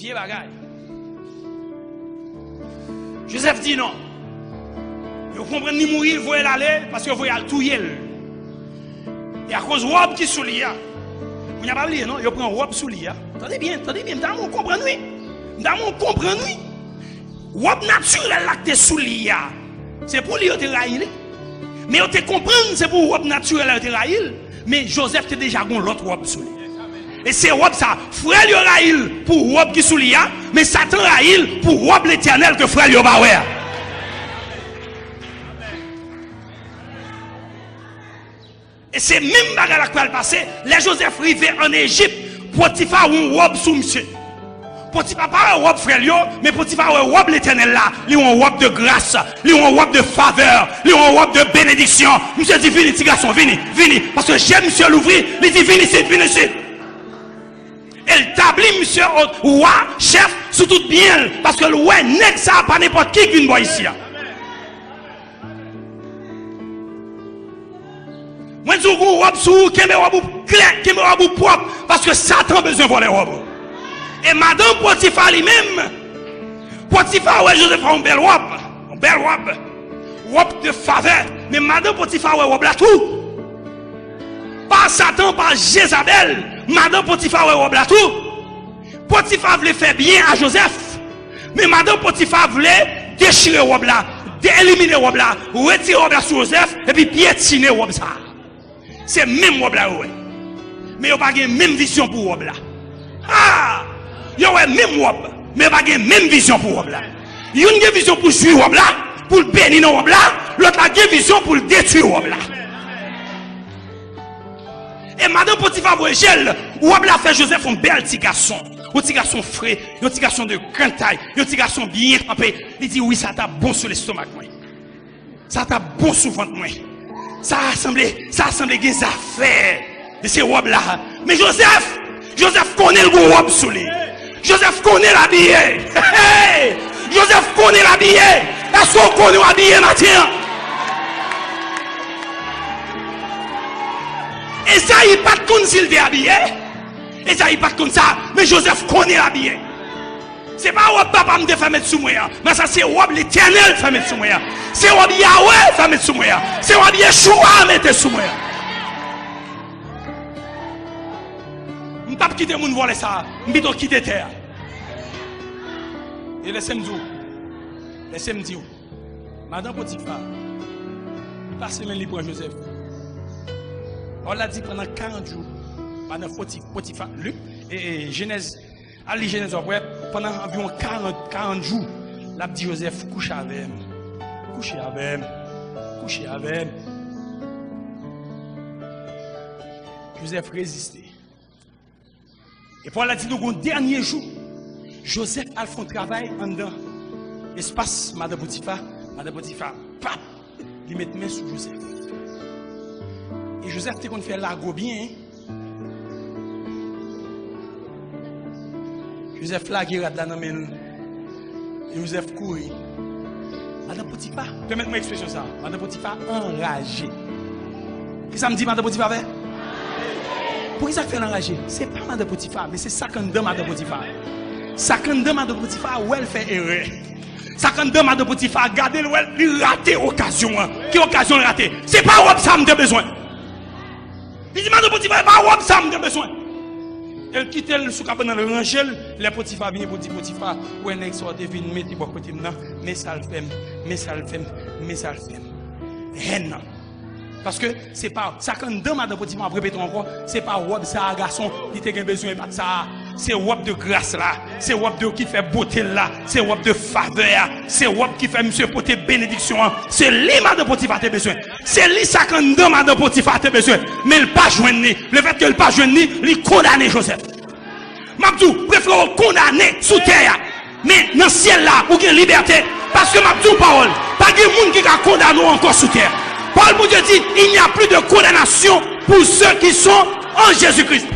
vieux bagaille. Joseph dit non. Vous comprenez, ni mourir, vous voyez l'aller, parce que vous voyez le touyer. Et à cause de robe qui sous l'IA. Vous n'avez pas oublié, non? Vous prenez une robe sous l'IA. Attendez bien, vous comprenez? Vous comprenez? Robe naturelle là que tu sous l'IA. C'est pour lui te raïl. Mais vous te comprenez, c'est pour robe naturelle te raïl. Mais Joseph te déjà gon l'autre robe sous l'IA. Et c'est robe ça. Frère lui raïl pour robe qui sous l'IA. Mais Satan raïl pour robe l'éternel que frère lui va voir. Et c'est même bagarre qui va passer. Les Joseph arrivés en Égypte, Potiphar a une robe sous monsieur. Potiphar pas une robe frère, mais Potiphar a une robe l'éternel là. Il a une robe de grâce, il a une robe de faveur, il a une robe de bénédiction. Monsieur dit, vini, petit garçon, vini. Parce que j'aime monsieur l'ouvrir, il dit, vini ici. Elle établit monsieur roi, chef, sous tout bien. Parce que le roi n'est ça pas n'importe qui vient voir ici. Moi, je dis que robe sous, qui me robe clair, qui me robe propre, parce que Satan a besoin de voir les robes. Et madame Potiphar lui-même, Potiphar, ouais, Joseph a une belle robe, robe de faveur. Mais madame Potiphar, ouais, robe là tout. Pas Satan, pas Jézabel, madame Potiphar, ouais, robe là tout. Potiphar voulait faire bien à Joseph, mais madame Potiphar voulait déchirer robe là, éliminer robe là, retirer robe là sur Joseph, et puis piétiner robe ça. C'est même robe là, ouais. Mais il n'y a pas de même vision pour robe là. Ah! Il y a même robe, mais il n'y a pas de même vision pour robe là. Il y a une vision pour suivre robe là, pour le bénir robe là, l'autre a une vision pour le détruire robe là. Et madame Potiphar voit gel, robe là fait Joseph un bel petit garçon. Un petit garçon frais, un petit garçon de grande taille, un petit garçon bien trempé. Il dit oui, ça t'a bon sur l'estomac moi. Ça t'a bon sur le ventre moi. Ça a semblé des affaires de ces robes là. Mais Joseph connaît le bon robe sous lui. Joseph connaît l'habillé. Hey! Joseph connaît l'habillé. Est-ce qu'on connaît l'habillé matin? Et ça, il pas de compte s'il est habillé. Et ça, il pas de compte ça. Mais Joseph connaît l'habillé. C'est pas robe papa me fait mettre sous moi. Mais ça, c'est robe l'éternel fait mettre sous moi. C'est robe Yahweh fait mettre sous moi. C'est robe Yeshua mettre sous moi. Je ne peux pas quitter mon volet ça. Je vais quitter terre. Et laissez-moi dire. Madame Potiphar, passez même libre à Joseph. On l'a dit pendant 40 jours. Madame Potiphar, Luc et Genèse. Allez, Genèse, pendant environ 40 jours, l'a dit Joseph, couche avec elle. Joseph résistait. Et pour la dit, nous, au dernier jour, Joseph a fait un travail en dedans. Espace, Madame Potiphar, pap, il met main sur Joseph. Et Joseph, t'es qu'on fait l'argot bien. Joseph lagué dans la main. Joseph courit. Madame Potiphar, permettez-moi l'expression ça. Madame Potiphar enragée. Qu'est-ce que ça me dit, Madame Potiphar? Pour qui ça fait enragé? Ce n'est pas Madame Potiphar, mais c'est ça qu'on donne Madame Potiphar. Ça qu'on donne Madame Potiphar, où elle fait erreur. Ça qu'on donne Madame Potiphar, regardez où elle rate l'occasion. Qui occasion ratée? Ce n'est pas où ça me besoin. Il dit Madame Potiphar, pas où ça me besoin. Elle quitte le souk dans le rangel, les Potiphar viennent pour dire Potiphar, où elle est sortie, vient mettre bon côté maintenant, mais ça le fait. Haine. Parce que c'est pas ça quand dans Madame Potiphar répète encore, c'est pas robe ça garçon, il a besoin pas de ça. C'est robe de grâce là, c'est robe de qui fait beauté là, c'est robe de faveur, c'est robe qui fait monsieur porter bénédiction. C'est lui Madame Potiphar a besoin. C'est lui ça quand dans Madame Potiphar a besoin. Mais il pas joindre, le fait que il pas joindre, il condamne Joseph. Mabdou préfère condamner sous terre. Mais dans le ciel là, ou une liberté parce que Mabdou parole, pas de monde qui a condamné encore sous terre. Paul pour Dieu dit, il n'y a plus de condamnation pour ceux qui sont en Jésus-Christ.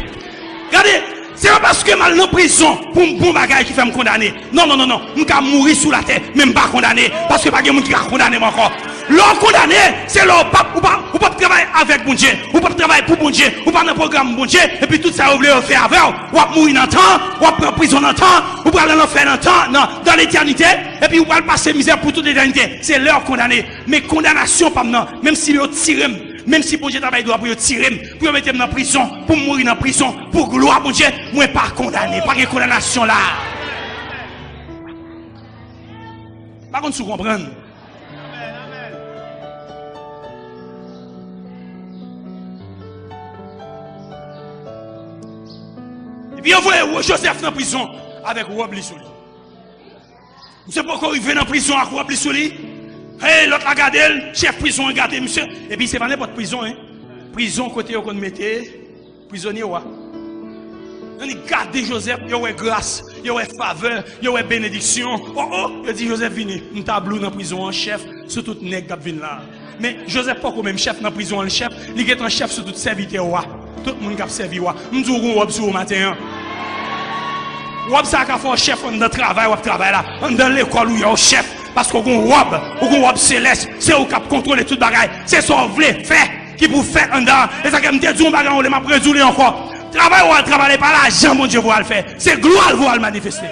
Regardez, c'est pas parce que mal en prison pour un bon bagage qui fait me condamner. Non. Je vais mourir sous la terre, même pas condamné. Parce que pas de monde qui a condamné encore. L'on condamné, c'est l'on pas ou pas travailler avec bon Dieu, ou pas travailler pour bon Dieu, ou pas dans le programme bon Dieu, et puis tout ça vous voulez faire avec, ou pas mourir dans le temps, ou pas prendre prison dans le temps, ou pas aller en enfer dans le temps, non, dans l'éternité, et puis ou pas passer misère pour toute l'éternité. C'est leur condamné. Mais condamnation pas maintenant, même si vous tirez, même si bon Dieu travaille droit pour tirer, pour mettre dans la prison, pour mourir dans la prison, pour gloire bon Dieu, moi pas condamné, pas de condamnation là. Par contre, vous comprenez. Et puis, on voit Joseph dans la prison avec Rob Lissouli. Vous savez pourquoi il vient dans la prison avec Rob Lissouli? Hey, l'autre a gardé, chef prison a gardé, monsieur. Et puis, c'est pas n'importe prison, hein. Prison, côté où on mettait, prisonnier, ouais. On a gardé Joseph, il y a grâce, il y a faveur, il y a bénédiction. Oh, il dit Joseph, vini, un tableau dans la prison en chef, sur tout nègre qui vient là. Mais Joseph, pas comme même chef dans la prison en chef, il est un chef sur tout serviteur. Tout le monde qui a servi. Je dis qu'on va sur le matin. On ça a fait un chef dans le travail, on travaille là. Dans l'école où il y a un chef. Parce qu'on a un robe céleste, c'est au cap contrôler tout le bagage. C'est ce qu'on voulait faire, qui vous fait en dedans. Et ça, comme dit, on va résoudre encore. Travail ou travailler par l'argent, mon Dieu, vous allez le faire. C'est gloire, vous allez le manifester.